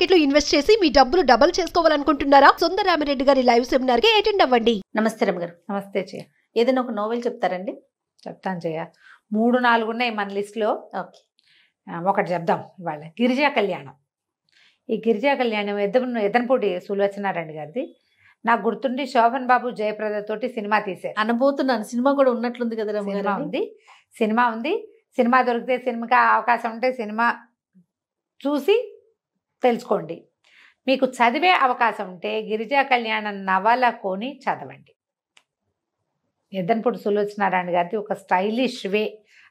Market లో invest చేసి మీ డబ్బులు డబుల్ చేసుకోవాలనుకుంటున్నారా? సుందరరామిరెడ్డి గారి లైవ్ సెమినార్ కి అటెండ్ అవ్వండి. నమస్తే రమ్మ గారు. నమస్తే చెయ్య. ఏదైనా ఒక నోవెల్ చెప్తారండి? చెప్తాను చెయ్య. 3-4 ఉన్నాయి మన లిస్టులో. ఓకే. ఒకటి చెప్దాం ఇవాళ. గిరిజా కళ్యాణం. ఈ గిరిజా కళ్యాణం ఎద్దనపూడి సులోచనారాయణ గారిది. నాకు గుర్తుండి శోభన్ బాబు జయప్రద తోటి సినిమా తీశారు. అనబోతున్నాను, సినిమా కూడా ఉన్నట్లుంది కదా రమ్మ సినిమా గారు. ఉంది. సినిమా దొరికితే సినిమాకి అవకాశం ఉంటే సినిమా చూసి తెలుసుకోండి. మీకు చదివే అవకాశం ఉంటే గిరిజా కళ్యాణం నవల కొని చదవండి. ఎద్దనపూడి సులోచనారాయణ గారిది ఒక స్టైలిష్ వే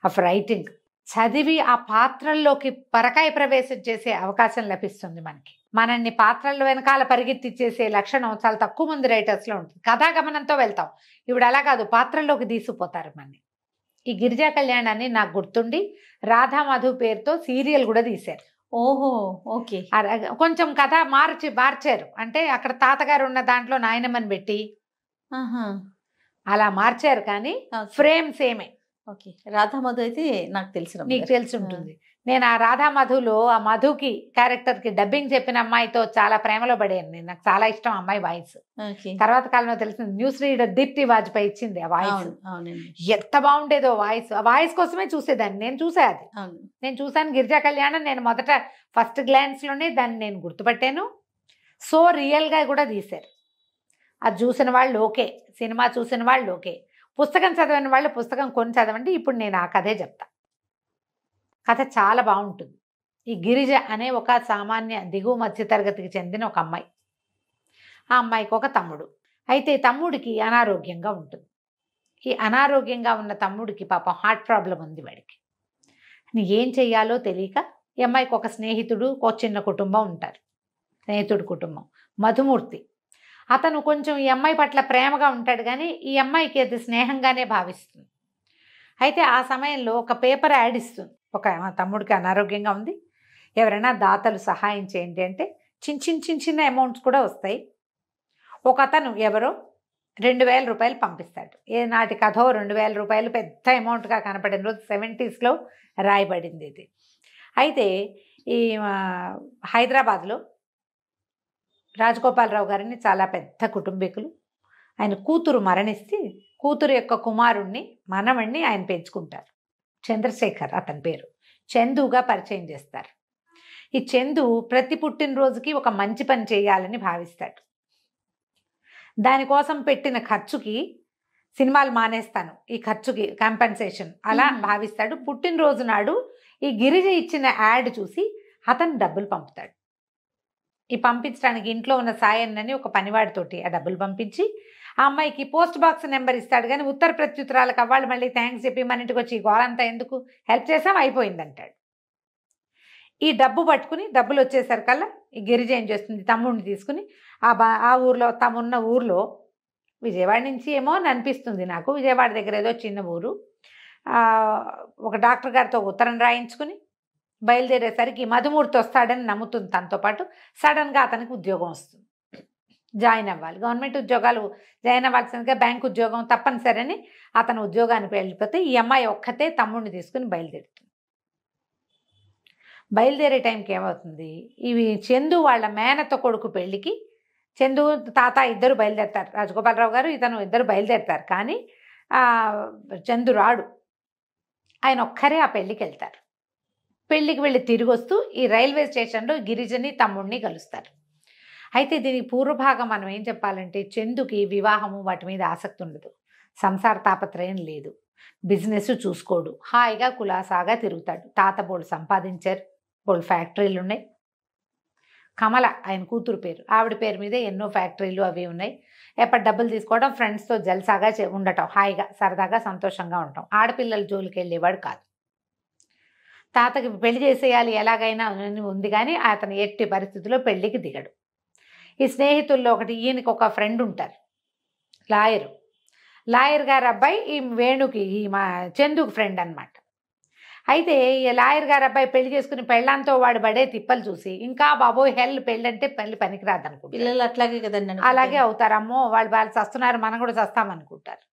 ఆఫ్ రైటింగ్. చదివి ఆ పాత్రల్లోకి పరకాయ ప్రవేశం చేసే అవకాశం లభిస్తుంది మనకి. మనల్ని పాత్రల వెనకాల పరిగెత్తిచ్చేసే లక్షణం చాలా తక్కువ మంది రైటర్స్లో ఉంటుంది. కథాగమనంతో వెళ్తాం. ఇప్పుడు అలా కాదు, పాత్రల్లోకి తీసుకుపోతారు మనని. ఈ గిరిజా కళ్యాణాన్ని నాకు గుర్తుండి రాధామధు పేరుతో సీరియల్ కూడా తీశారు. ఓహో, ఓకే. కొంచెం కథ మార్చారు. అంటే అక్కడ తాతగారు ఉన్న దాంట్లో నాయనమ్మని పెట్టి అలా మార్చారు, కానీ ఫ్రేమ్ సేమే. ఓకే. రాధామధు అయితే నాకు తెలుసు రమ్మ నీకు గారు. తెలిసి ఉంటుంది. నేను ఆ రాధామధులో ఆ మధుకి క్యారెక్టర్కి డబ్బింగ్ చెప్పిన అమ్మాయితో చాలా ప్రేమలో పడాను నేను. నాకు చాలా ఇష్టం అమ్మాయి వాయిస్. ఓకే. తర్వాత కాలంలో తెలిసింది న్యూస్ రీడర్ దీప్తి వాజ్పేయి ఇచ్చింది ఆ వాయిస్. అవును, అవునండి. ఎంత బాగుండేదో వాయిస్. ఆ వాయిస్ కోసమే చూసేదాన్ని. నేను చూసా అది. అవును. నేను చూసాను గిరిజా కళ్యాణం. నేను మొదట ఫస్ట్ గ్లాన్స్లోనే దాన్ని నేను గుర్తుపట్టాను. సో రియల్గా కూడా తీశారు. అది చూసిన వాళ్ళు ఓకే, సినిమా చూసిన వాళ్ళు ఓకే, పుస్తకం చదివిన వాళ్ళు పుస్తకం కొని చదవండి. ఇప్పుడు నేను ఆ కథే చెప్తా. కథ చాలా బాగుంటుంది. ఈ గిరిజ అనే ఒక సామాన్య దిగువ మధ్య తరగతికి చెందిన ఒక అమ్మాయి. ఆ అమ్మాయికి ఒక తమ్ముడు. అయితే తమ్ముడికి అనారోగ్యంగా ఉంటుంది. ఈ అనారోగ్యంగా ఉన్న తమ్ముడికి పాపం హార్ట్ ప్రాబ్లం ఉంది వాడికి. ఏం చెయ్యాలో తెలియక ఈ అమ్మాయికి ఒక స్నేహితుడు, ఒక చిన్న కుటుంబం ఉంటారు. స్నేహితుడు కుటుంబం మధుమూర్తి. అతను కొంచెం ఈ అమ్మాయి పట్ల ప్రేమగా ఉంటాడు, కానీ ఈ అమ్మాయికి అది స్నేహంగానే భావిస్తుంది. అయితే ఆ సమయంలో ఒక పేపర్ యాడ్ ఇస్తుంది. ఒక తమ్ముడికి అనారోగ్యంగా ఉంది, ఎవరైనా దాతలు సహాయం చేయండి అంటే చిన్న అమౌంట్స్ కూడా వస్తాయి. ఒక అతను ఎవరో 2000 రూపాయలు పంపిస్తాడు. ఏనాటి కథో 2000 రూపాయలు పెద్ద అమౌంట్గా కనపడిన రోజు 70s రాయబడింది ఇది. అయితే ఈ హైదరాబాద్లో రాజగోపాలరావు గారిని చాలా పెద్ద కుటుంబీకులు. ఆయన కూతురు మరణిస్తే కూతురు యొక్క కుమారుణ్ణి, మనవణ్ణి ఆయన పెంచుకుంటారు. చంద్రశేఖర్ అతని పేరు. చందుగా పరిచయం చేస్తారు. ఈ చందు ప్రతి పుట్టినరోజుకి ఒక మంచి పని చేయాలని భావిస్తాడు. దానికోసం పెట్టిన ఖర్చుకి సినిమాలు మానేస్తాను, ఈ ఖర్చుకి కాంపెన్సేషన్ అలా భావిస్తాడు. పుట్టినరోజు నాడు ఈ గిరిజ ఇచ్చిన యాడ్ చూసి అతను డబ్బులు పంపుతాడు. ఈ పంపించడానికి ఇంట్లో ఉన్న సాయన్నని ఒక పనివాడితోటి ఆ డబ్బులు పంపించి ఆ అమ్మాయికి పోస్ట్ బాక్స్ నెంబర్ ఇస్తాడు. కానీ ఉత్తర ప్రత్యుత్తరాలకు అవ్వాలి మళ్ళీ థ్యాంక్స్ చెప్పి మన ఇంటికి వచ్చి గోలంతా ఎందుకు, హెల్ప్ చేసాం అయిపోయిందంటాడు. ఈ డబ్బు పట్టుకుని డబ్బులు వచ్చేసరికల్లా ఈ గిరిజ ఏం చేస్తుంది, తమ్ముడిని తీసుకుని ఆ ఊర్లో తమున్న ఊర్లో, విజయవాడ నుంచి ఏమో అని అనిపిస్తుంది నాకు, విజయవాడ దగ్గర ఏదో చిన్న ఊరు, ఒక డాక్టర్ గారితో ఉత్తరం రాయించుకుని బయలుదేరేసరికి మధుమూర్తి వస్తాడని నమ్ముతుంది. తనతో పాటు సడన్గా అతనికి ఉద్యోగం వస్తుంది. జాయిన్ అవ్వాలి, గవర్నమెంట్ ఉద్యోగాలు జాయిన్ అవ్వాల్సిందిగా బ్యాంక్ ఉద్యోగం తప్పనిసరని అతను ఉద్యోగానికి వెళ్ళిపోతే ఈ అమ్మాయి ఒక్కతే తమ్ముడిని తీసుకుని బయలుదేరుతుంది. బయలుదేరే టైంకి ఏమవుతుంది, ఇవి చందు వాళ్ళ మేనత్త కొడుకు పెళ్ళికి చందు తాత ఇద్దరు బయలుదేరుతారు. రాజగోపాలరావు గారు ఇతను ఇద్దరు బయలుదేరుతారు. కానీ చందు రాడు. ఆయన ఒక్కరే ఆ పెళ్ళికి వెళ్తారు. పెళ్ళికి వెళ్ళి తిరిగి వస్తూ ఈ రైల్వే స్టేషన్లో గిరిజని తమ్ముడిని కలుస్తారు. అయితే దీనికి పూర్వభాగం మనం ఏం చెప్పాలంటే, చందుకి వివాహము వాటి మీద ఆసక్తి ఉండదు, సంసార తాపత్రయం లేదు, బిజినెస్ చూసుకోడు, హాయిగా కులాసాగా తిరుగుతాడు. తాత బోళ్ళు సంపాదించారు, బోళ్ళు ఫ్యాక్టరీలు ఉన్నాయి. కమల ఆయన కూతురు పేరు, ఆవిడ పేరు మీద ఎన్నో ఫ్యాక్టరీలు అవి ఉన్నాయి. ఎప్పటి డబ్బులు తీసుకోవడం, ఫ్రెండ్స్తో జల్సాగా ఉండటం, హాయిగా సరదాగా సంతోషంగా ఉండటం. ఆడపిల్లల జోలికి వెళ్ళేవాడు కాదు. తాతకి పెళ్లి చేసేయాలి ఎలాగైనా ఉంది, కానీ అతను ఎట్టి పరిస్థితుల్లో పెళ్లికి దిగడు. ఈ స్నేహితుల్లో ఒకటి, ఈయనకి ఒక ఫ్రెండ్ ఉంటారు, లాయర్ గారు అబ్బాయి, ఈ వేణుకి ఈ మా చందుకు ఫ్రెండ్ అనమాట. అయితే ఈ లాయర్ గారు అబ్బాయి పెళ్లి చేసుకుని పెళ్ళంతో వాడు పడే తిప్పలు చూసి ఇంకా బాబోయ్ హెల్ పెళ్ళంటే పెళ్లి పనికిరాదు అనుకుంటారు. పిల్లలు అట్లాగే కదండి, అలాగే అవుతారు. అమ్మో వాళ్ళు చస్తున్నారు, మనం కూడా చస్తామనుకుంటారు.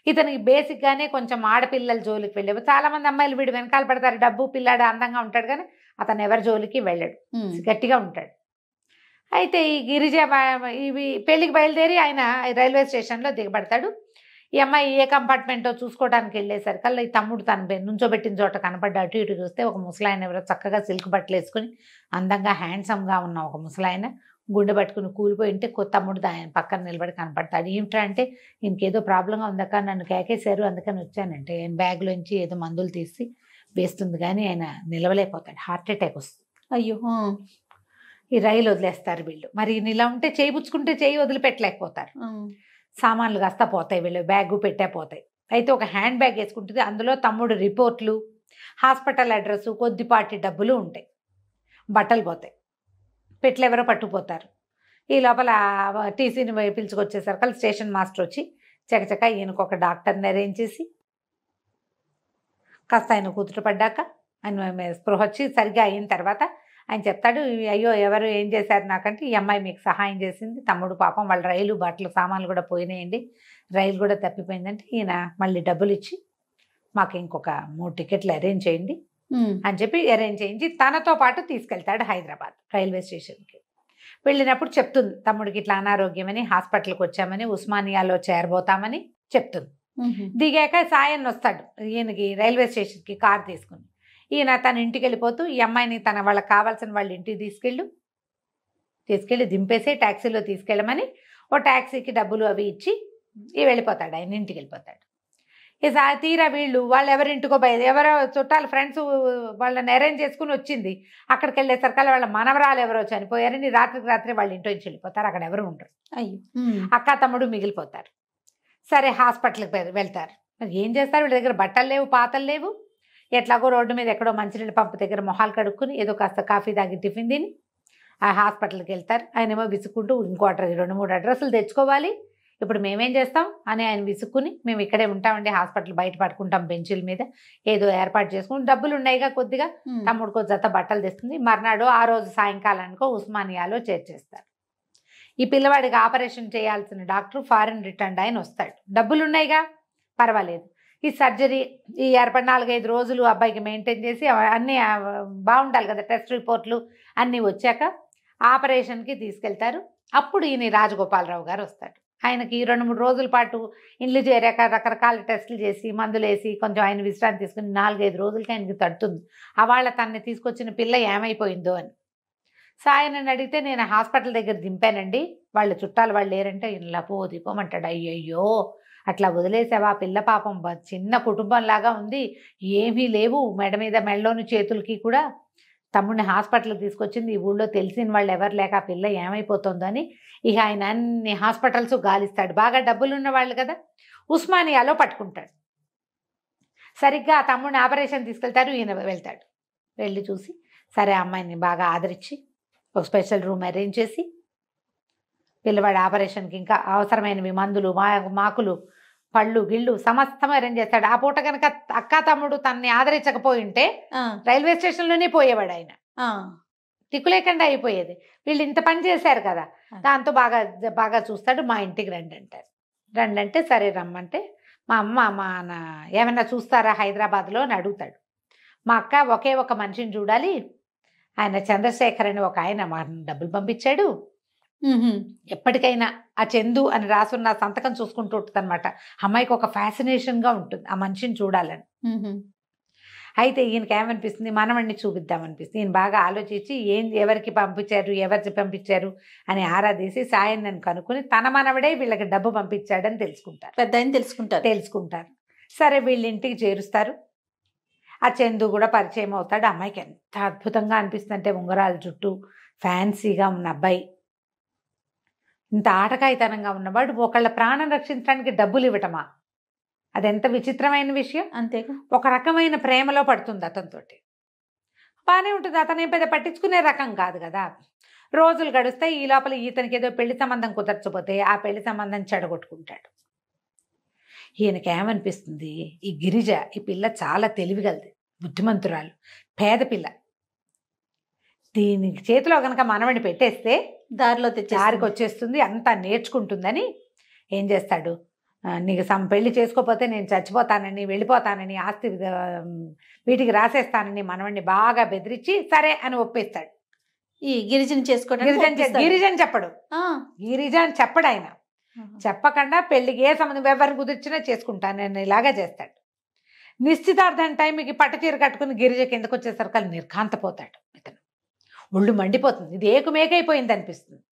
ఇతనికి బేసిక్గానే కొంచెం ఆడపిల్లల జోలికి వెళ్ళేవి. చాలామంది అమ్మాయిలు వీడు వెనకాల పడతారు, డబ్బు పిల్లాడు అందంగా ఉంటాడు, కానీ అతను ఎవరి జోలికి వెళ్ళడు, గట్టిగా ఉంటాడు. అయితే ఈ గిరిజ ఇవి పెళ్ళికి బయలుదేరి ఆయన రైల్వే స్టేషన్లో దిగబడతాడు. ఈ అమ్మాయి ఏ కంపార్ట్మెంటో చూసుకోవడానికి వెళ్ళేసరికల్లా ఈ తమ్ముడు తన నుంచోబెట్టిన చోట కనపడ్డ అటు ఇటు చూస్తే ఒక ముసలాయన ఎవరో చక్కగా సిల్క్ బట్టలు వేసుకుని అందంగా హ్యాండ్సమ్గా ఉన్న ఒక ముసలాయన గుండె పట్టుకుని కూలిపోయి ఉంటే తమ్ముడు ఆయన పక్కన నిలబడి కనపడతాడు. ఏమిట్రా అంటే ఇంకేదో ప్రాబ్లంగా ఉందక్క, నన్ను కేకేశారు అందుకని వచ్చానంటే ఆయన బ్యాగ్లోంచి ఏదో మందులు తీసి వేస్తుంది కానీ ఆయన నిలవలేకపోతాడు, హార్ట్ అటాక్ వస్తుంది. అయ్యో. ఈ రైలు వదిలేస్తారు వీళ్ళు. మరి ఇలా ఉంటే చేయి పుచ్చుకుంటే చేయి వదిలిపెట్టలేకపోతారు. సామాన్లు కాస్తా పోతాయి, వీళ్ళు బ్యాగు పెట్టే పోతాయి. అయితే ఒక హ్యాండ్ బ్యాగ్ వేసుకుంటుంది, అందులో తమ్ముడు రిపోర్ట్లు, హాస్పిటల్ అడ్రస్, కొద్దిపాటి డబ్బులు ఉంటాయి. బట్టలు పోతాయి, పెట్లు ఎవరో పట్టుకుపోతారు. ఈ లోపల టీసీని పిలుచుకొచ్చేసరికి స్టేషన్ మాస్టర్ వచ్చి చకచక ఈయనకు ఒక డాక్టర్ని అరేంజ్ చేసి కాస్త ఆయన కూతురు పడ్డాక ఆయన స్పృహ వచ్చి సరిగ్గా అయిన తర్వాత ఆయన చెప్తాడు, అయ్యో ఎవరు ఏం చేశారు నాకంటే ఈ అమ్మాయి మీకు సహాయం చేసింది, తమ్ముడు పాపం వాళ్ళ రైలు బట్టలు సామాన్లు కూడా పోయినాయండి, రైలు కూడా తప్పిపోయిందంటే ఈయన మళ్ళీ డబ్బులు ఇచ్చి మాకు ఇంకొక 3 టికెట్లు అరేంజ్ చేయండి అని చెప్పి అరేంజ్ చేయించి తనతో పాటు తీసుకెళ్తాడు హైదరాబాద్ రైల్వే స్టేషన్కి. వెళ్ళినప్పుడు చెప్తుంది తమ్ముడికి ఇట్లా అనారోగ్యమని హాస్పిటల్కి వచ్చామని, ఉస్మానియాలో చేరబోతామని చెప్తుంది. దిగాక సాయన్ వస్తాడు ఈయనకి రైల్వే స్టేషన్కి కార్ తీసుకుని. ఈయన తన ఇంటికి వెళ్ళిపోతూ ఈ అమ్మాయిని వాళ్ళకి కావాల్సిన వాళ్ళ ఇంటికి తీసుకెళ్ళి దింపేసి ట్యాక్సీలో తీసుకెళ్ళమని ఓ ట్యాక్సీకి డబ్బులు అవి ఇచ్చి వెళ్ళిపోతాడు, ఆయన ఇంటికి వెళ్ళిపోతాడు. తీరా వీళ్ళు వాళ్ళు ఎవరింటికో ఎవరో చుట్టాలు ఫ్రెండ్స్ వాళ్ళని అరేంజ్ చేసుకుని వచ్చింది. అక్కడికి వెళ్ళేసరికి వాళ్ళ మనవరాలు ఎవరో చనిపోయారని రాత్రికి రాత్రి వాళ్ళ ఇంట్లో నుంచి వెళ్ళిపోతారు, అక్కడ ఎవరు ఉండరు. అయ్యో. అక్క తమ్ముడు మిగిలిపోతారు. సరే హాస్పిటల్కి వెళ్తారు. మరి ఏం చేస్తారు, వీళ్ళ దగ్గర బట్టలు లేవు, పాతలు లేవు. ఎట్లాగో రోడ్డు మీద ఎక్కడో మంచినీళ్ళ పంపు దగ్గర మొహాలు కడుక్కుని ఏదో కాస్త కాఫీ తాగి టిఫిన్ తిని ఆ హాస్పిటల్కి వెళ్తారు. ఆయనేమో విసుక్కుంటూ ఇంకో 2-3 అడ్రస్లు తెచ్చుకోవాలి, ఇప్పుడు మేమేం చేస్తాం అని ఆయన విసుక్కుని మేము ఇక్కడే ఉంటామండి, హాస్పిటల్ బయట పడుకుంటాం బెంచీల మీద, ఏదో ఏర్పాటు చేసుకుని డబ్బులు ఉన్నాయిగా కొద్దిగా తమ్ముడికో జత బట్టలు తెస్తుంది. మర్నాడు ఆ రోజు సాయంకాలానికో ఉస్మానియాలో చేర్చేస్తారు. ఈ పిల్లవాడికి ఆపరేషన్ చేయాల్సిన డాక్టర్ ఫారిన్ రిటర్న్ ఆయన వస్తాడు. డబ్బులు ఉన్నాయిగా పర్వాలేదు, ఈ సర్జరీ ఈ 4-5 రోజులు అబ్బాయికి మెయింటైన్ చేసి అన్నీ బాగుండాలి కదా, టెస్ట్ రిపోర్ట్లు అన్నీ వచ్చాక ఆపరేషన్కి తీసుకెళ్తారు. అప్పుడు ఈయన రాజగోపాలరావు గారు వస్తాడు. ఆయనకి 2-3 రోజుల పాటు ఇండ్లు చేరాక రకరకాల టెస్టులు చేసి మందులు వేసి కొంచెం ఆయన విశ్రాంతి తీసుకుని 4-5 రోజులకి ఆయనకి తడుతుంది వాళ్ళ తనని తీసుకొచ్చిన పిల్ల ఏమైపోయిందో అని. సాయనని అడిగితే నేను హాస్పిటల్ దగ్గర దింపానండి, వాళ్ళ చుట్టాలు వాళ్ళు లేరంటే ఇలా దిపోమంటాడు. అయ్యయ్యో అట్లా వదిలేసావా, పిల్ల పాపం చిన్న కుటుంబంలాగా ఉంది, ఏమీ లేవు మెడ మీద మెడలోని చేతులకి కూడా. తమ్ముడిని హాస్పిటల్కి తీసుకొచ్చింది, ఈ ఊళ్ళో తెలిసిన వాళ్ళు ఎవరు లేక ఆ పిల్ల ఏమైపోతుందో అని ఇక ఆయన అన్ని హాస్పిటల్స్ గాలిస్తాడు. బాగా డబ్బులు ఉన్న వాళ్ళు కదా, ఉస్మానియాలో పట్టుకుంటాడు. సరిగ్గా ఆ తమ్ముడిని ఆపరేషన్ తీసుకెళ్తారు, ఈయన వెళ్తాడు. వెళ్ళి చూసి సరే అమ్మాయిని బాగా ఆదరించి ఒక స్పెషల్ రూమ్ అరేంజ్ చేసి పిల్లవాడి ఆపరేషన్కి ఇంకా అవసరమైనవి మందులు మాకులు పళ్ళు గిళ్ళు సమస్తం అరేంజ్ చేస్తాడు. ఆ పూట కనుక అక్క తమ్ముడు తనని ఆదరించకపోయి ఉంటే రైల్వే స్టేషన్లోనే పోయేవాడు ఆయన, తిక్కులేకుండా అయిపోయేది. వీళ్ళు ఇంత పని చేశారు కదా, దాంతో బాగా చూస్తాడు. మా ఇంటికి రండి అంటారు. రండి అంటే సరే రమ్మంటే మా అమ్మ ఏమన్నా చూస్తారా హైదరాబాద్లో అని అడుగుతాడు. మా అక్క ఒకే ఒక మనిషిని చూడాలి, ఆయన చంద్రశేఖర్ అని ఒక ఆయన మా డబ్బులు పంపించాడు, ఎప్పటికైనా ఆ చందు అని రాసున్న సంతకం చూసుకుంటూ ఉంటుంది అనమాట. అమ్మాయికి ఒక ఫ్యాసినేషన్గా ఉంటుంది ఆ మనిషిని చూడాలని. అయితే ఈయనకి ఏమనిపిస్తుంది, మనవడిని చూపిద్దామనిపిస్తుంది. ఈయన బాగా ఆలోచించి ఎవరికి పంపించారు అని ఆరా తీసి సాయం నన్ను కనుక్కొని తన మనవడే వీళ్ళకి డబ్బు పంపించాడని తెలుసుకుంటారు. పెద్ద ఆయన తెలుసుకుంటారు. సరే వీళ్ళ ఇంటికి చేరుస్తారు. ఆ చందు కూడా పరిచయం అవుతాడు. అమ్మాయికి ఎంత అద్భుతంగా అనిపిస్తుంది అంటే ఉంగరాల చుట్టూ ఫ్యాన్సీగా ఉన్న అబ్బాయి, ఇంత ఆటకాయితనంగా ఉన్నవాడు ఒకళ్ళ ప్రాణం రక్షించడానికి డబ్బులు ఇవ్వటమా, అదెంత విచిత్రమైన విషయం. అంతేగా, ఒక రకమైన ప్రేమలో పడుతుంది అతనితోటి, బాగానే ఉంటుంది. అతను ఏం పెద్ద పట్టించుకునే రకం కాదు కదా. రోజులు గడుస్తాయి. ఈ లోపల ఇతనికి ఏదో పెళ్లి సంబంధం కుదర్చపోతే ఆ పెళ్లి సంబంధం చెడగొట్టుకుంటాడు. ఈయనకి ఏమనిపిస్తుంది, ఈ గిరిజ ఈ పిల్ల చాలా తెలివిగలది, బుద్ధిమంతురాలు, పేద పిల్ల, దీనికి చేతిలో కనుక మనవడిని పెట్టేస్తే దారికి వచ్చేస్తుంది, అంతా నేర్చుకుంటుందని ఏం చేస్తాడు, నీకు పెళ్లి చేసుకోకపోతే నేను చచ్చిపోతానని వెళ్ళిపోతానని ఆస్తి వీటికి రాసేస్తానని మనవడిని బాగా బెదిరించి సరే అని ఒప్పేస్తాడు. ఈ గిరిజన చేసుకోవడానికి గిరిజన్ చెప్పడు, గిరిజన్ చెప్పడు ఆయన. చెప్పకుండా పెళ్లికి ఏ సంబంధం ఎవరిని కుదిర్చినా చేసుకుంటాను నేను ఇలాగా చేస్తాడు. నిశ్చితార్థం టైంకి పట్టుచీర కట్టుకుని గిరిజ కిందకు వచ్చేసరికి నిర్ఘాంతపోతాడు. ఇతను ఒళ్ళు మండిపోతుంది, ఇది ఏకుమేకైపోయింది అనిపిస్తుంది.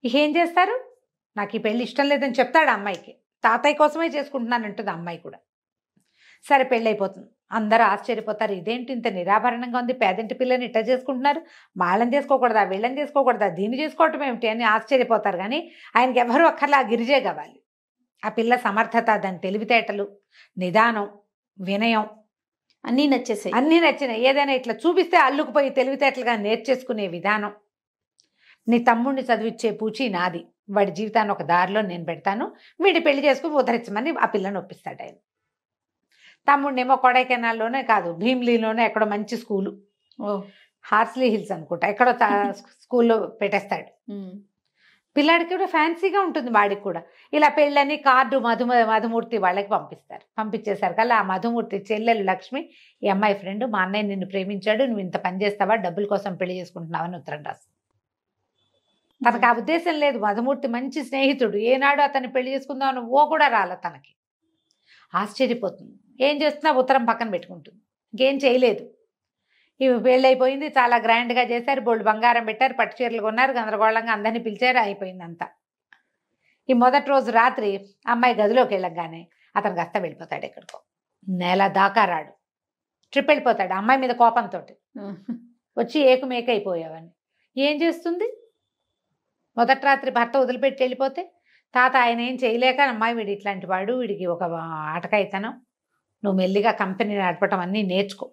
ఏం చేస్తారు, నాకు ఈ పెళ్లి ఇష్టం లేదని చెప్తాడు అమ్మాయికి. తాతయ్య కోసమే చేసుకుంటున్నానంటుంది అమ్మాయి కూడా. సరే పెళ్ళి అయిపోతుంది. అందరూ ఆశ్చర్యపోతారు, ఇదేంటి ఇంత నిరాభరణంగా ఉంది, పేదంటి పిల్లని ఇట్లా చేసుకుంటున్నారు, వాళ్ళని చేసుకోకూడదా, వీళ్ళని చేసుకోకూడదా, దీన్ని చేసుకోవటం ఏమిటి అని ఆశ్చర్యపోతారు. కానీ ఆయనకి ఎవరు అక్కర్లా, ఆ గిరిజే కావాలి. ఆ పిల్ల సమర్థత, దాని తెలివితేటలు, నిదానం, వినయం అన్నీ నచ్చేసాయి. అన్నీ నచ్చినాయి. ఏదైనా ఇట్లా చూపిస్తే అల్లుకుపోయి తెలివితేటలుగా నేర్చేసుకునే విధానం. నీ తమ్ముడిని చదివిచ్చే పూచి నాది, వాడి జీవితాన్ని ఒక దారిలో నేను పెడతాను, వీడి పెళ్లి చేసుకుని ఉద్ధరించమని ఆ పిల్లని ఒప్పిస్తాడు ఆయన. తమ్ముడినేమో కొడైకెనాల్లోనే కాదు, భీమ్లీలోనే ఎక్కడో మంచి స్కూలు, హార్స్లీ హిల్స్ అనుకుంటా, ఎక్కడో స్కూల్లో పెట్టేస్తాడు. పిల్లాడికి కూడా ఫ్యాన్సీగా ఉంటుంది వాడికి కూడా. ఇలా పెళ్ళని కార్డు మధుమూర్తి వాళ్ళకి పంపిస్తారు. పంపించేశారు కల్లా ఆ మధుమూర్తి చెల్లెలు లక్ష్మి, ఈ అమ్మాయి ఫ్రెండ్, మా అన్నయ్య నిన్ను ప్రేమించాడు, నువ్వు ఇంత పని చేస్తావా, డబ్బుల కోసం పెళ్లి చేసుకుంటున్నావని ఉత్తరం రాస్తుంది. తనకు ఆ ఉద్దేశం లేదు. మధుమూర్తి మంచి స్నేహితుడు, ఏనాడు అతన్ని పెళ్లి చేసుకుందామని ఓ కూడా రాల. తనకి ఆశ్చర్యపోతుంది. ఏం చేస్తున్నా ఉత్తరం పక్కన పెట్టుకుంటుంది, ఇంకేం చేయలేదు. ఇవి పెళ్ళైపోయింది, చాలా గ్రాండ్గా చేశారు, బోల్డ్ బంగారం పెట్టారు, పట్టు చీరలు కొన్నారు, గందరగోళంగా అందరినీ పిలిచారు, అయిపోయింది అంతా. ఈ మొదటి రోజు రాత్రి అమ్మాయి గదిలోకి వెళ్ళగానే అతను గస్త వెళ్ళిపోతాడు ఎక్కడికో, నెల దాకా రాడు, ట్రిప్ వెళ్ళిపోతాడు అమ్మాయి మీద కోపంతో. వచ్చి ఏకుమేకైపోయావని ఏం చేస్తుంది. మొదటి రాత్రి భర్త వదిలిపెట్టి వెళ్ళిపోతే తాత ఆయన ఏం చేయలేక, అమ్మాయి వీడు ఇట్లాంటి వాడు, వీడికి ఒక ఆటకాయితనం, నువ్వు మెల్లిగా కంపెనీ నడపటం అన్నీ నేర్చుకో,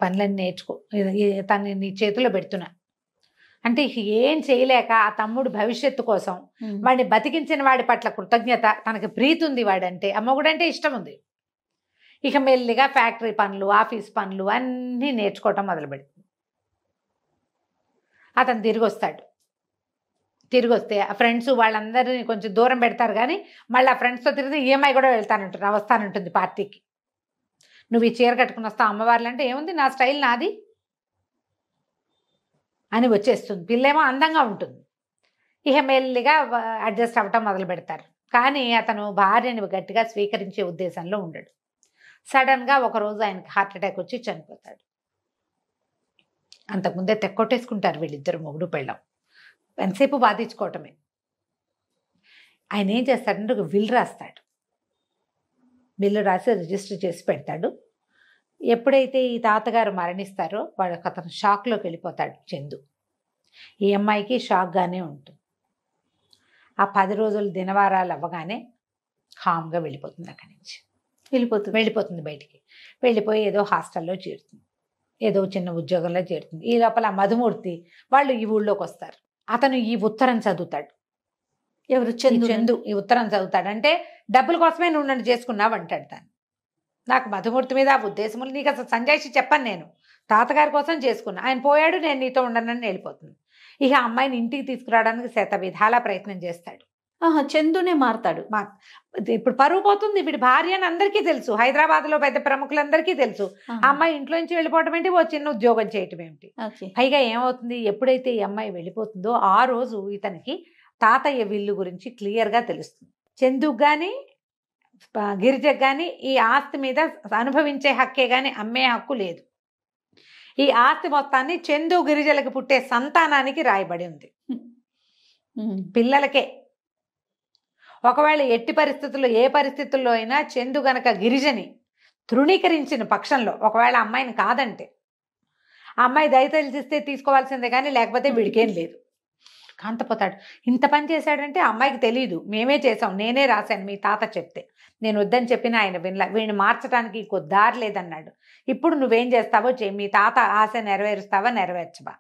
పనులన్నీ నేర్చుకో, తను నీ చేతిలో పెడుతున్నా అంటే ఏం చేయలేక ఆ తమ్ముడు భవిష్యత్తు కోసం వాడిని బతికించిన వాడి పట్ల కృతజ్ఞత, తనకి ప్రీతి ఉంది వాడంటే, అమ్మగుడంటే ఇష్టం ఉంది. ఇక మెల్లిగా ఫ్యాక్టరీ పనులు, ఆఫీస్ పనులు అన్నీ నేర్చుకోవటం మొదలు పెడుతుంది. అతను తిరిగి వస్తాడు. తిరిగి వస్తే ఆ ఫ్రెండ్స్ వాళ్ళందరినీ కొంచెం దూరం పెడతారు, కానీ మళ్ళీ ఆ ఫ్రెండ్స్తో తిరిగితే ఈఎంఐ కూడా వెళ్తానంటుంది, వస్తానంటుంది పార్టీకి. నువ్వు ఈ చీర కట్టుకుని వస్తావు అమ్మవార్లు అంటే, ఏముంది నా స్టైల్ నాది అని వచ్చేస్తుంది. పిల్లేమో అందంగా ఉంటుంది. ఇక మెల్లిగా అడ్జస్ట్ అవ్వటం మొదలు పెడతారు. కానీ అతను భార్యని గట్టిగా స్వీకరించే ఉద్దేశంలో ఉండడు. సడన్గా ఒకరోజు ఆయనకి హార్ట్ అటాక్ వచ్చి చనిపోతాడు. అంతకుముందే తెక్కొట్టేసుకుంటారు వీళ్ళిద్దరు, మొగుడు పెళ్ళం. ఎంతసేపు బాధించుకోవటమే. ఆయన ఏం చేస్తాడంటే ఒక విల్ రాస్తాడు. బిల్లు రాసి రిజిస్టర్ చేసి పెడతాడు. ఎప్పుడైతే ఈ తాతగారు మరణిస్తారో అతను షాక్లోకి వెళ్ళిపోతాడు చందు. ఈ అమ్మాయికి షాక్గానే ఉంటుంది. ఆ 10 రోజులు దినవారాలు అవ్వగానే కామ్గా వెళ్ళిపోతుంది, అక్కడి నుంచి వెళ్ళిపోతుంది బయటికి. వెళ్ళిపోయి ఏదో హాస్టల్లో చేరుతుంది, ఏదో చిన్న ఉద్యోగంలో చేరుతుంది. ఈ లోపల మధుమూర్తి వాళ్ళు ఈ ఊళ్ళోకి వస్తారు. అతను ఈ ఉత్తరం చదువుతాడు. ఎవరు? చందు ఈ ఉత్తరం చదువుతాడు. అంటే డబ్బుల కోసమే నువ్వు నన్ను చేసుకున్నావు అంటాడు తాను. నాకు మధుమూర్తి మీద ఆ ఉద్దేశములు నీకు అసలు సంజాయిషి చెప్పాను, నేను తాతగారి కోసం చేసుకున్నా, ఆయన పోయాడు, నేను నీతో ఉండనని వెళ్ళిపోతుంది. ఇక అమ్మాయిని ఇంటికి తీసుకురావడానికి శత విధాలా ప్రయత్నం చేస్తాడు. చందునే మారతాడు. ఇప్పుడు పరువు పోతుంది, వీడి భార్య అని అందరికీ తెలుసు, హైదరాబాద్లో పెద్ద ప్రముఖులందరికీ తెలుసు. అమ్మాయి ఇంట్లో నుంచి వెళ్ళిపోవటం ఏంటి, ఓ చిన్న ఉద్యోగం చేయటం ఏమిటి. పైగా ఏమవుతుంది, ఎప్పుడైతే ఈ అమ్మాయి వెళ్ళిపోతుందో ఆ రోజు ఇతనికి తాతయ్య విల్లు గురించి క్లియర్గా తెలుస్తుంది. చందుకు కానీ గిరిజకు కానీ ఈ ఆస్తి మీద అనుభవించే హక్కే కానీ అమ్మే హక్కు లేదు. ఈ ఆస్తి మొత్తాన్ని చందు గిరిజలకు పుట్టే సంతానానికి రాయబడి ఉంది, పిల్లలకే. ఒకవేళ ఎట్టి పరిస్థితుల్లో ఏ పరిస్థితుల్లో అయినా చందు గనక గిరిజని తృణీకరించిన పక్షంలో, ఒకవేళ అమ్మాయిని కాదంటే, ఆ అమ్మాయి దయతలిస్తే తీసుకోవాల్సిందే కానీ లేకపోతే వీడికేం లేదు, కాంతపోతాడు. ఇంత పని చేశాడంటే అమ్మాయికి తెలియదు, మేమే చేసాం, నేనే రాశాను మీ తాత చెప్తే, నేను వద్దని చెప్పిన ఆయన వినలా, వీడిని మార్చడానికి ఇంకో దారి లేదన్నాడు. ఇప్పుడు నువ్వేం చేస్తావో చెయ్యి, మీ తాత ఆశ నెరవేరుస్తావా నెరవేర్చవా.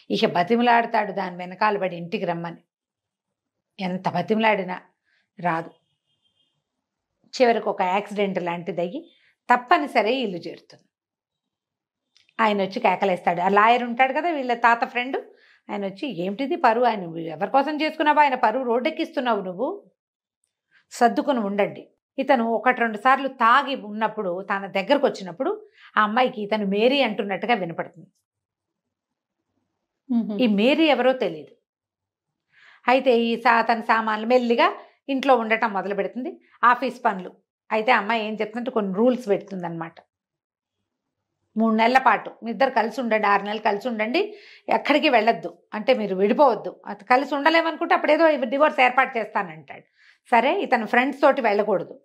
ఇక బతిమలాడతాడు దాని వెనకాల పడి ఇంటికి రమ్మని. ఎంత బతిమలాడినా రాదు. చివరికి ఒక యాక్సిడెంట్ లాంటిది అయ్యి తప్పనిసరి ఇల్లు చేరుతుంది. ఆయన వచ్చి కేకలేస్తాడు. ఆ లాయర్ ఉంటాడు కదా వీళ్ళ తాత ఫ్రెండ్, ఆయన వచ్చి ఏమిటిది పరువు, ఆయన ఎవరి కోసం చేసుకున్నావా, ఆయన పరువు రోడ్డెక్కిస్తున్నావు, నువ్వు సర్దుకుని ఉండండి. ఇతను 1-2 సార్లు తాగి ఉన్నప్పుడు తన దగ్గరకు వచ్చినప్పుడు ఆ అమ్మాయికి ఇతను మేరీ అంటున్నట్టుగా వినపడుతుంది. మ్మ్. ఈ మేరీ ఎవరో తెలియదు. అయితే తన సామాన్లు మెల్లిగా ఇంట్లో ఉండటం మొదలు పెడుతుంది. ఆఫీస్ పనులు అయితే అమ్మాయి ఏం చెప్తుందంటే కొన్ని రూల్స్ పెడుతుంది అనమాట. 3 నెలల పాటు మీ ఇద్దరు కలిసి ఉండండి, 6 నెలలు కలిసి ఉండండి, ఎక్కడికి వెళ్ళొద్దు, అంటే మీరు విడిపోవద్దు, అది కలిసి ఉండలేమనుకుంటే అప్పుడేదో డివోర్స్ ఏర్పాటు చేస్తానంటాడు. సరే, ఇతను ఫ్రెండ్స్ తోటి వెళ్ళకూడదు,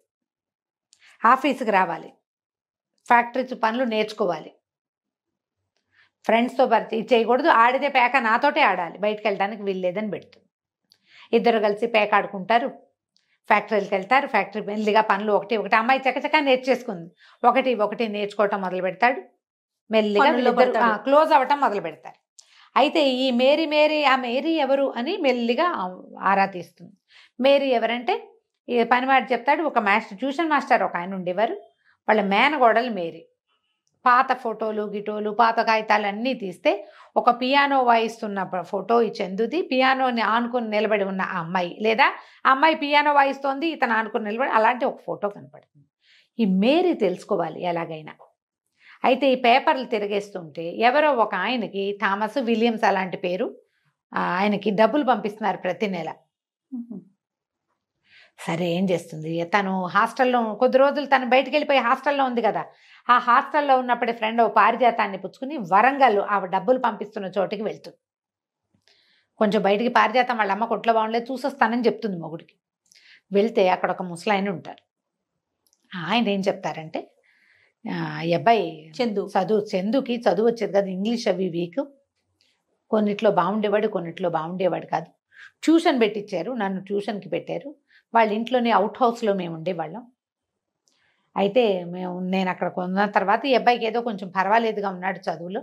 ఆఫీస్కి రావాలి, ఫ్యాక్టరీస్ పనులు నేర్చుకోవాలి, ఫ్రెండ్స్తో పరిచయం చేయకూడదు, ఆడితే పేక నాతోటే ఆడాలి, బయటకు వెళ్ళడానికి వీల్లేదని పెడుతుంది. ఇద్దరు కలిసి పేక ఆడుకుంటారు, ఫ్యాక్టరీలకు వెళ్తారు. ఫ్యాక్టరీ మెల్లిగా పనులు ఒకటి అమ్మాయి చకచకా నేర్చేసుకుంది. ఒకటి నేర్చుకోవటం మొదలు పెడతాడు. మెల్లిగా వీళ్ళిద్దరు క్లోజ్ అవ్వటం మొదలు పెడతారు. అయితే ఈ మేరీ ఆ మేరీ ఎవరు అని మెల్లిగా ఆరా తీస్తుంది. మేరీ ఎవరంటే ఈ పనివాడు చెప్తాడు, ఒక ట్యూషన్ మాస్టర్ ఒక ఆయన ఉండేవారు, వాళ్ళ మేనగోడలు మేరీ. పాత ఫోటోలు గిటోలు పాత కాగితాలు అన్నీ తీస్తే ఒక పియానో వాయిస్తున్న ఫోటో ఈ చందుది, పియానోని ఆనుకుని నిలబడి ఉన్న ఆ అమ్మాయి, లేదా ఆ అమ్మాయి పియానో వాయిస్తోంది, ఇతను ఆనుకుని నిలబడి, అలాంటి ఒక ఫోటో కనపడుతుంది. ఈ మేరీ తెలుసుకోవాలి ఎలాగైనా. అయితే ఈ పేపర్లు తిరిగేస్తుంటే ఎవరో ఒక ఆయనకి థామస్ విలియమ్స్ అలాంటి పేరు, ఆయనకి డబ్బులు పంపిస్తున్నారు ప్రతి నెల. సరే, ఏం చేస్తుంది, తను హాస్టల్లో కొద్ది రోజులు తను బయటికి వెళ్ళిపోయి హాస్టల్లో ఉంది కదా, ఆ హాస్టల్లో ఉన్నప్పుడే ఫ్రెండ్ ఓ పారిజాతాన్ని పుచ్చుకుని వరంగల్ ఆ డబ్బులు పంపిస్తున్న చోటికి వెళ్తుంది. కొంచెం బయటికి పారిజాతం వాళ్ళ అమ్మ కొట్లో బాగుండలేదు, చూసొస్తానని చెప్తుంది మొగుడికి. వెళ్తే అక్కడ ఒక ముసలాయన ఉంటారు. ఆయన ఏం చెప్తారంటే, ఈ అబ్బాయి చందుకి చదువు వచ్చేది కదా, ఇంగ్లీష్ అవి వీక్, కొన్నిట్లో బాగుండేవాడు కాదు, ట్యూషన్ పెట్టించారు, నన్ను ట్యూషన్కి పెట్టారు, వాళ్ళ ఇంట్లోనే అవుట్ హౌస్లో మేము ఉండేవాళ్ళం. అయితే నేను అక్కడ కొన్న తర్వాత ఈ అబ్బాయికి ఏదో కొంచెం పర్వాలేదుగా ఉన్నాడు చదువులో.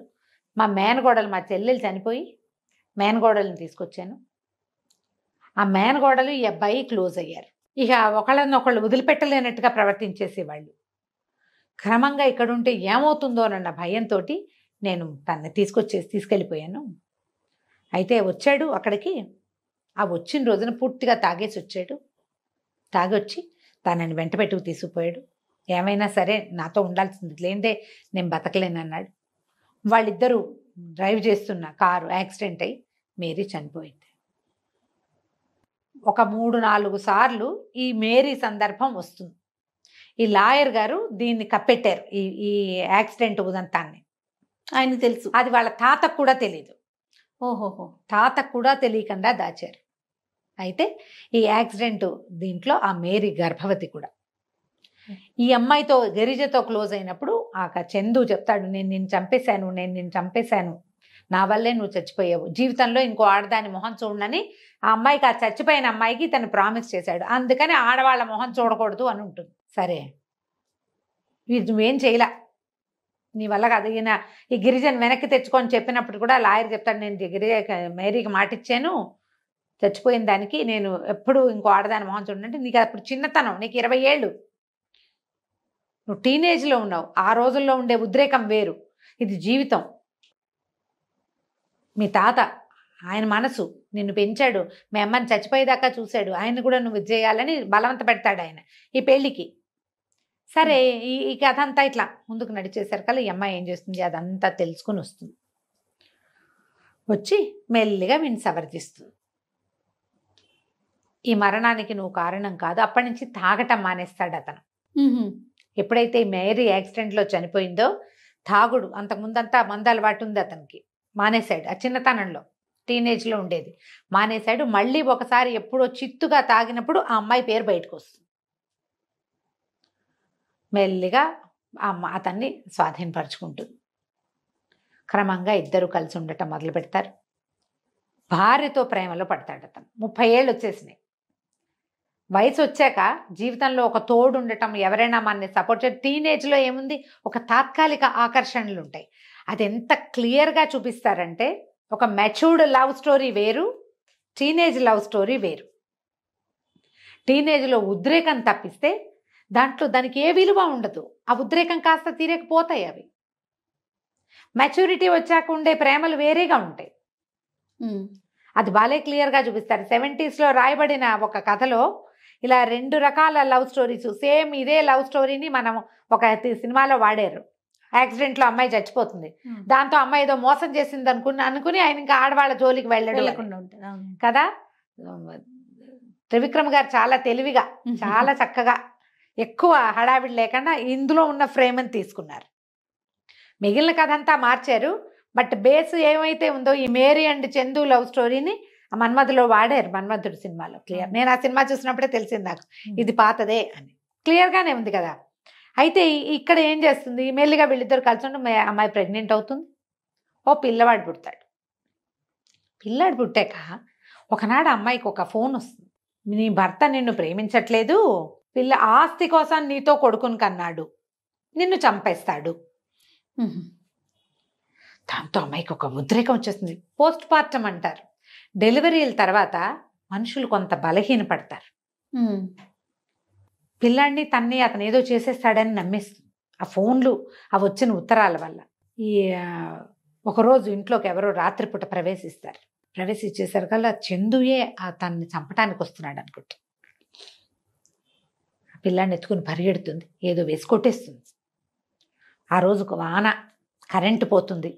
మా చెల్లెలు చనిపోయి మేనగోడలను తీసుకొచ్చాను. ఆ మేనగోడలు ఈ అబ్బాయి క్లోజ్ అయ్యారు. ఇక ఒకళ్ళనొకళ్ళు వదిలిపెట్టలేనట్టుగా ప్రవర్తించేసేవాళ్ళు. క్రమంగా ఇక్కడుంటే ఏమవుతుందోనన్న భయంతో నేను తనని తీసుకెళ్ళిపోయాను. అయితే వచ్చాడు అక్కడికి, ఆ వచ్చిన రోజున పూర్తిగా తాగేసి వచ్చాడు. తాగొచ్చి తనని వెంట పెట్టుకు తీసుకుపోయాడు. ఏమైనా సరే నాతో ఉండాల్సింది, లేదే నేను బతకలేనన్నాడు. వాళ్ళిద్దరూ డ్రైవ్ చేస్తున్న కారు యాక్సిడెంట్ అయి మేరీ చనిపోయింది. ఒక 3-4 సార్లు ఈ మేరీ సందర్భం వస్తుంది. ఈ లాయర్ గారు దీన్ని కప్పెట్టారు, ఈ యాక్సిడెంట్ ఉదంతాన్ని. ఆయన తెలుసు, అది వాళ్ళ తాతకు కూడా తెలియదు. ఓహోహో, తాతకు కూడా తెలియకుండా దాచారు. అయితే ఈ యాక్సిడెంట్ దీంట్లో ఆ మేరీ గర్భవతి కూడా. ఈ అమ్మాయితో గిరిజతో క్లోజ్ అయినప్పుడు ఆ చందు చెప్తాడు, నేను నిన్ను చంపేశాను, నా వల్లే నువ్వు చచ్చిపోయావు, జీవితంలో ఇంకో ఆడదాని మొహం చూడనని ఆ అమ్మాయికి, ఆ చచ్చిపోయిన అమ్మాయికి తను ప్రామిస్ చేశాడు. అందుకని ఆడవాళ్ళ మొహం చూడకూడదు అని ఉంటుంది. సరే, నువ్వేం చేయలా, నీ వల్ల కాదు. ఈయన ఈ గిరిజను వెనక్కి తెచ్చుకొని చెప్పినప్పుడు కూడా లాయర్ చెప్తాడు, నేను మేరీకి మాటిచ్చాను, చచ్చిపోయిన దానికి నేను ఎప్పుడు ఇంకో ఆడదాని మొహం చూడంటే, నీకు అప్పుడు చిన్నతనం, నీకు 20 ఏళ్ళు, నువ్వు టీనేజ్లో ఉన్నావు, ఆ రోజుల్లో ఉండే ఉద్రేకం వేరు, ఇది జీవితం. మీ తాత ఆయన మనసు నిన్ను పెంచాడు, మీ అమ్మని చచ్చిపోయేదాకా చూశాడు, ఆయన కూడా నువ్వు చేయాలని బలవంత పెడతాడు ఆయన ఈ పెళ్ళికి. సరే, ఈ కథ అంతా ఇట్లా ముందుకు నడిచేసరికి కల్లా ఈ అమ్మాయి ఏం చేస్తుంది, అదంతా తెలుసుకుని వస్తుంది. వచ్చి మెల్లిగా వీడిని సవర్థిస్తుంది. ఈ మరణానికి నువ్వు కారణం కాదు. అప్పటి నుంచి తాగటం మానేస్తాడు అతను. ఎప్పుడైతే ఈ మేరీ యాక్సిడెంట్లో చనిపోయిందో, తాగుడు, అంతకుముందంతా మందు అలవాటు ఉంది అతనికి, మానేశాడు. ఆ చిన్నతనంలో టీనేజ్లో ఉండేది మానేశాడు. మళ్ళీ ఒకసారి ఎప్పుడో చిత్తుగా తాగినప్పుడు ఆ అమ్మాయి పేరు బయటకు వస్తుంది. మెల్లిగా అతన్ని స్వాధీనపరుచుకుంటుంది. క్రమంగా ఇద్దరు కలిసి ఉండటం మొదలు పెడతారు. భార్యతో ప్రేమలో పడతాడు అతను. 30 ఏళ్ళు వచ్చేసినాయి. వయసు వచ్చాక జీవితంలో ఒక తోడు ఉండటం, ఎవరైనా మనని సపోర్ట్ చేయ, టీనేజ్లో ఏముంది, ఒక తాత్కాలిక ఆకర్షణలు ఉంటాయి. అది ఎంత క్లియర్గా చూపిస్తారంటే, ఒక మెచ్యూర్డ్ లవ్ స్టోరీ వేరు, టీనేజ్ లవ్ స్టోరీ వేరు. టీనేజ్లో ఉద్రేకం తప్పిస్తే దానికి ఏ విలువ ఉండదు. ఆ ఉద్రేకం కాస్త తీరకపోతాయి అవి. మెచ్యూరిటీ వచ్చాక ఉండే ప్రేమలు వేరేగా ఉంటాయి. అది బాలే క్లియర్గా చూపిస్తారు. 70s రాయబడిన ఒక కథలో ఇలా 2 రకాల లవ్ స్టోరీస్, సేమ్ ఇదే లవ్ స్టోరీని మనం ఒక సినిమాలో వాడారు. యాక్సిడెంట్లో అమ్మాయి చచ్చిపోతుంది. దాంతో అమ్మాయి ఏదో మోసం చేసింది అనుకుని ఆయన ఇంకా ఆడవాళ్ళ జోలికి వెళ్ళకుండా ఉంటారు. అవును. కదా. త్రివిక్రమ్ గారు చాలా తెలివిగా చాలా చక్కగా ఎక్కువ హడావిడి లేకుండా ఇందులో ఉన్న ఫ్రేమ్ అని తీసుకున్నారు. మిగిలిన కథ అంతా మార్చారు. బట్ బేస్ ఏమైతే ఉందో ఈ మేరీ అండ్ చందు లవ్ స్టోరీని మన్మధులో వాడారు. మన్మధుడు సినిమాలో క్లియర్. నేను ఆ సినిమా చూసినప్పుడే తెలిసింది నాకు ఇది పాతదే అని. క్లియర్గానే ఉంది కదా. అయితే ఇక్కడ ఏం చేస్తుంది, మెల్లిగా వీళ్ళిద్దరు కలిసి ఉంటే అమ్మాయి ప్రెగ్నెంట్ అవుతుంది. ఓ పిల్లవాడు పుడతాడు. పిల్లాడు పుట్టాక ఒకనాడు అమ్మాయికి ఒక ఫోన్ వస్తుంది. నీ భర్త నిన్ను ప్రేమించట్లేదు, పిల్ల ఆస్తి కోసం నీతో కొడుకుని కన్నాడు, నిన్ను చంపేస్తాడు. దాంతో అమ్మాయికి ఒక ఉద్రేకం వచ్చేస్తుంది. పోస్ట్ పార్టం అంటారు. డెలివరీల తర్వాత మనుషులు కొంత బలహీన పడతారు. పిల్లాడిని తన్ని అతను ఏదో చేసేస్తాడని నమ్మేస్తుంది ఆ ఫోన్లు, ఆ వచ్చిన ఉత్తరాల వల్ల. ఒకరోజు ఇంట్లోకి ఎవరో రాత్రిపూట ప్రవేశించేసరికల్లా చందుయే తన్ని చంపటానికి వస్తున్నాడు అనుకుంటా. ఆ పిల్లాడిని ఎత్తుకుని పరిగెడుతుంది, ఏదో వేసి కొట్టేస్తుంది. ఆ రోజు వాన, కరెంటు పోతుంది.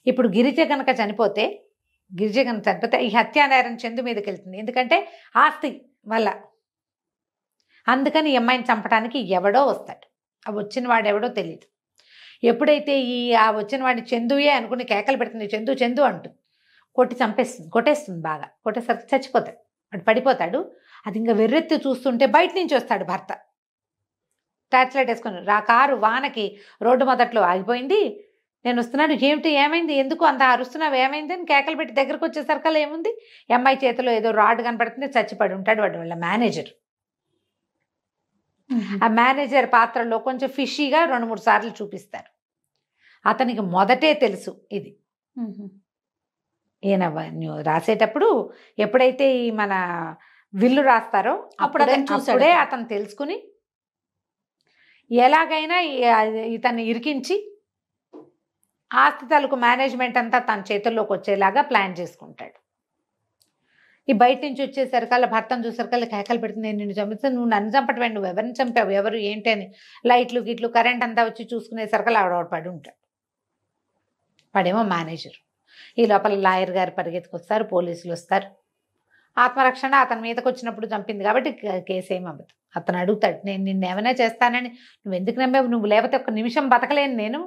ఇప్పుడు గిరిజ కనుక చనిపోతే ఈ హత్యానేరం చందు మీదకి వెళ్తుంది. ఎందుకంటే ఆస్తి వల్ల. అందుకని ఈ అమ్మాయిని చంపడానికి ఎవడో వస్తాడు. ఆ వచ్చిన వాడు ఎవడో తెలియదు. ఎప్పుడైతే ఆ వచ్చిన వాడిని చందుయే అనుకుని కేకలు పెడుతుంది, చందు చందు అంటూ కొట్టేస్తుంది బాగా. కొట్టేసరికి చచ్చిపోతాడు. వాడు పడిపోతాడు. అది ఇంకా వెర్రెత్తి చూస్తుంటే బయట నుంచి వస్తాడు భర్త. టార్చ్ లైట్ వేసుకొని కారు వానకి రోడ్డు మొదట్లో ఆగిపోయింది. నేను వస్తున్నాను, ఏమైంది, ఎందుకు అంత అరుస్తున్నావు, ఏమైంది అని కేకలు పెట్టి దగ్గరకు వచ్చేసరికల్లా ఏముంది, అమ్మాయి చేతిలో ఏదో రాడ్ కనపడుతుంది, చచ్చిపడి ఉంటాడు వాడు వాళ్ళ మేనేజర్. ఆ మేనేజర్ పాత్రలో కొంచెం ఫిషీగా 2-3 సార్లు చూపిస్తారు. అతనికి మొదటే తెలుసు ఇది. ఈయన రాసేటప్పుడు ఎప్పుడైతే ఈ మన విల్లు రాస్తారో అప్పుడే అతను తెలుసుకుని ఎలాగైనా ఇతన్ని ఇరికించి ఆస్తి తాలూకు మేనేజ్మెంట్ అంతా తన చేతుల్లోకి వచ్చేలాగా ప్లాన్ చేసుకుంటాడు. ఈ బయట నుంచి వచ్చేసరికల్లా భర్తను చూసరికల్లా కేకలు పెడుతుంది, నేను నిన్ను చంపిస్తే నువ్వు నన్ను చంపటమే, నువ్వు ఎవరిని చంపావు, ఎవరు ఏంటి అని లైట్లు గిట్లు కరెంట్ అంతా వచ్చి చూసుకునేసరికల్లా ఆవిడ పడి ఉంటాడు. వాడేమో మేనేజర్. ఈ లోపల లాయర్ గారు పరిగెత్తుకొస్తారు, పోలీసులు వస్తారు. ఆత్మరక్షణ అతని మీదకి వచ్చినప్పుడు చంపింది కాబట్టి కేసు ఏమవ్వదు. అతను అడుగుతాడు, నేను నిన్ను ఏమైనా చేస్తానని నువ్వు ఎందుకు నమ్మావు, నువ్వు లేకపోతే ఒక్క నిమిషం బతకలేను నేను,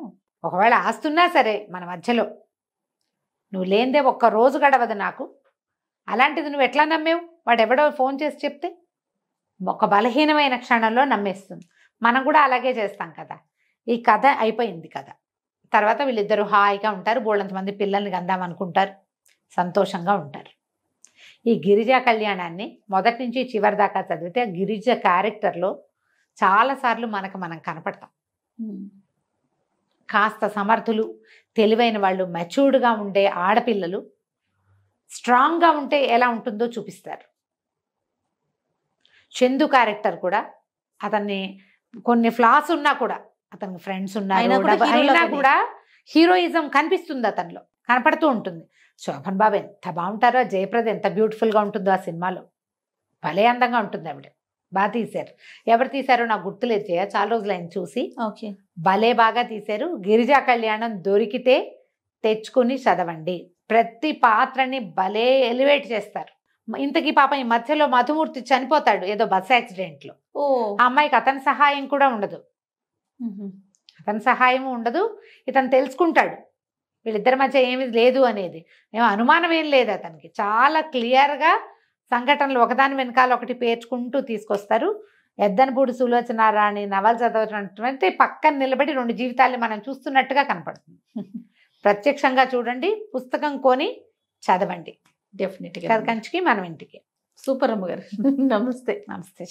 ఒకవేళ ఆస్తున్నా సరే మన మధ్యలో నువ్వు లేనిదే ఒక్క రోజు గడవదు నాకు, అలాంటిది నువ్వు ఎట్లా నమ్మేవు, వాడు ఎవడో ఫోన్ చేసి చెప్తే. ఒక బలహీనమైన క్షణంలో నమ్మేస్తుంది. మనం కూడా అలాగే చేస్తాం కదా. ఈ కథ అయిపోయింది కదా. తర్వాత వీళ్ళిద్దరూ హాయిగా ఉంటారు, బోళ్ళంతమంది పిల్లల్ని కందాం అనుకుంటారు, సంతోషంగా ఉంటారు. ఈ గిరిజా కళ్యాణాన్ని మొదటి నుంచి చివరి దాకా చదివితే గిరిజ క్యారెక్టర్లో చాలాసార్లు మనం కనపడతాం. కాస్త సమర్థులు, తెలివైన వాళ్ళు, మెచ్యూర్డ్గా ఉండే ఆడపిల్లలు స్ట్రాంగ్గా ఉంటే ఎలా ఉంటుందో చూపిస్తారు. చందు క్యారెక్టర్ కూడా అతన్ని కొన్ని ఫ్లాస్ ఉన్నా కూడా, అతనికి ఫ్రెండ్స్ అయినా కూడా హీరోయిజం కనిపిస్తుంది, అతనిలో కనపడుతూ ఉంటుంది. శోభన్ బాబు ఎంత బాగుంటారో, జయప్రద ఎంత బ్యూటిఫుల్గా ఉంటుందో ఆ సినిమాలో, భలే అందంగా ఉంటుంది ఆవిడ. బాగా తీశారు. ఎవరు తీశారో నాకు గుర్తులేదు చేయ, చాలా రోజులు ఆయన చూసి. ఓకే, భలే బాగా తీశారు. గిరిజా కళ్యాణం దొరికితే తెచ్చుకుని చదవండి. ప్రతి పాత్రని భలే ఎలివేట్ చేస్తారు. ఇంతకీ పాపం ఈ మధ్యలో మధుమూర్తి చనిపోతాడు ఏదో బస్ యాక్సిడెంట్లో. ఆ అమ్మాయికి అతని సహాయం కూడా ఉండదు, అతని సహాయం ఉండదు. ఇతను తెలుసుకుంటాడు వీళ్ళిద్దరి మధ్య ఏమి లేదు అనేది, ఏమో అనుమానం ఏం లేదు అతనికి. చాలా క్లియర్గా సంఘటనలు ఒకదాని వెనకాల ఒకటి పేర్చుకుంటూ తీసుకొస్తారు. ఎద్దనపూడి సులోచనారాణి నవల చదవటువంటి పక్కన నిలబడి 2 జీవితాల్ని మనం చూస్తున్నట్టుగా కనపడుతుంది. ప్రత్యక్షంగా చూడండి, పుస్తకం కొని చదవండి. డెఫినెట్గా కంచికి మనం ఇంటికి. సూపర్ అమ్మగారు. నమస్తే. నమస్తే.